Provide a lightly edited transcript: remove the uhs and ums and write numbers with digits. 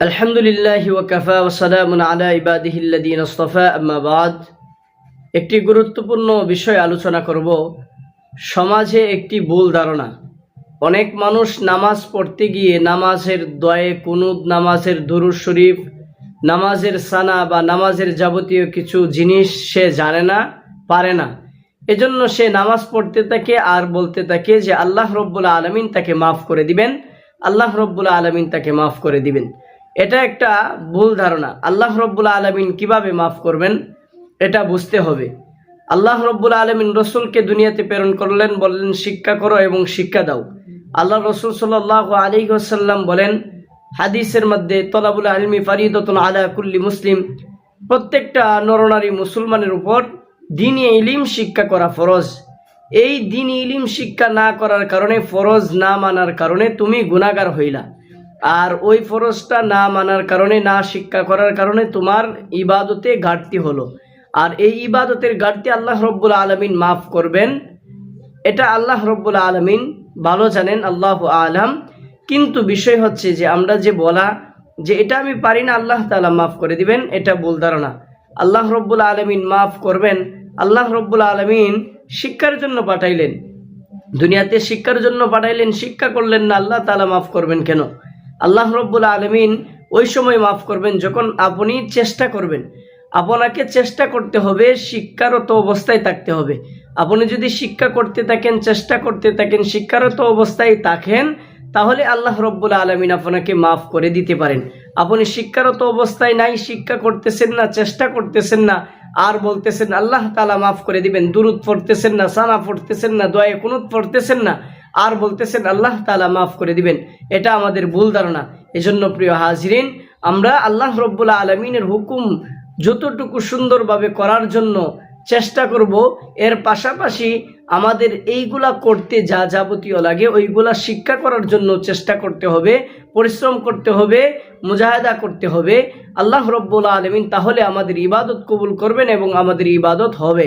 আলহামদুলিল্লাহি ওয়া কাফা ওয়া সালামুন আলা ইবাদিহিল্লাযীনা ইসতাফা আম্মা বাদ। একটি গুরুত্বপূর্ণ বিষয় আলোচনা করব। সমাজে একটি ভুল ধারণা। অনেক মানুষ নামাজ পড়তে গিয়ে নামাজের দোয়া কুনুত, নামাজের দুরূদ শরীফ, নামাজের সানা বা নামাজের যাবতীয় কিছু জিনিস সে জানে না, পারে না। এজন্য সে নামাজ পড়তে থাকে আর বলতে থাকে যে আল্লাহ রব্বুল আলামিন তাকে মাফ করে দিবেন, আল্লাহ রব্বুল আলামিন তাকে মাফ করে দিবেন। এটা একটা ভুল ধারণা। আল্লাহ রব্বুল আলামিন কিভাবে মাফ করবেন এটা বুঝতে হবে। আল্লাহ রব্বুল আলামিন রসুলকে দুনিয়াতে প্রেরণ করলেন, বললেন শিক্ষা করো এবং শিক্ষা দাও। আল্লাহ রসুল সাল্লাল্লাহু আলাইহি ওয়াসাল্লাম বলেন হাদিসের মধ্যে, তলাবুল ইলমি ফারিদাতুন আলা কুল্লি মুসলিম, প্রত্যেকটা নরনারী মুসলমানের উপর দ্বীনি ইলম শিক্ষা করা ফরজ। এই দ্বীনি ইলম শিক্ষা না করার কারণে, ফরজ না মানার কারণে তুমি গুনাহগার হইলা। আর ওই ফরজটা না মানার কারণে, না শিক্ষা করার কারণে তোমার ইবাদতে ঘাটতি হলো। আর এই ইবাদতের ঘাটতি আল্লাহ রব্বুল আলামিন মাফ করবেন, এটা আল্লাহ রব্বুল আলামিন ভালো জানেন, আল্লাহু আলাম। কিন্তু বিষয় হচ্ছে যে আমরা যে বলা যে এটা আমি পারি না, আল্লাহ তাআলা মাফ করে দিবেন, এটা ভুল ধারণা। আল্লাহ রব্বুল আলামিন মাফ করবেন। আল্লাহ রব্বুল আলামিন শিক্ষার জন্য পাঠাইলেন, দুনিয়াতে শিক্ষার জন্য পাঠাইলেন, শিক্ষা করলেন না, আল্লাহ তাআলা মাফ করবেন কেন? আল্লাহ রব্বুল আলামিন ওই সময় মাফ করবেন যখন আপনি চেষ্টা করবেন। আপনাকে চেষ্টা করতে হবে, শিক্ষারত অবস্থায় থাকতে হবে। আপনি যদি শিক্ষা করতে থাকেন, চেষ্টা করতে থাকেন, শিক্ষারত অবস্থায় থাকেন, তাহলে আল্লাহ রব্বুল আলামিন আপনাকে মাফ করে দিতে পারেন। আপনি শিক্ষারত অবস্থায় নাই, শিক্ষা করতেছেন না, চেষ্টা করতেছেন না, আর বলতেছেন আল্লাহ তাআলা মাফ করে দিবেন, দুরূদ পড়তেছেন না, সানা পড়তেছেন না, দোয়া কুনুত পড়তেছেন না, আর বলতেছেন আল্লাহ তাআলা মাফ করে দিবেন। এটা আমাদের ভুল ধারণা। এজন্য প্রিয় হাজিরিন, আমরা আল্লাহ রব্বুল আলামিনের হুকুম যতটুকু সুন্দরভাবে করার জন্য চেষ্টা করব, এর পাশাপাশি আমাদের এইগুলা করতে যা যাবতীয় লাগে ওইগুলা শিক্ষা করার জন্য চেষ্টা করতে হবে, পরিশ্রম করতে হবে, মুজাহাদা করতে হবে। আল্লাহ রব্বুল আলামিন তাহলে আমাদের ইবাদত কবুল করবেন এবং আমাদের ইবাদত হবে।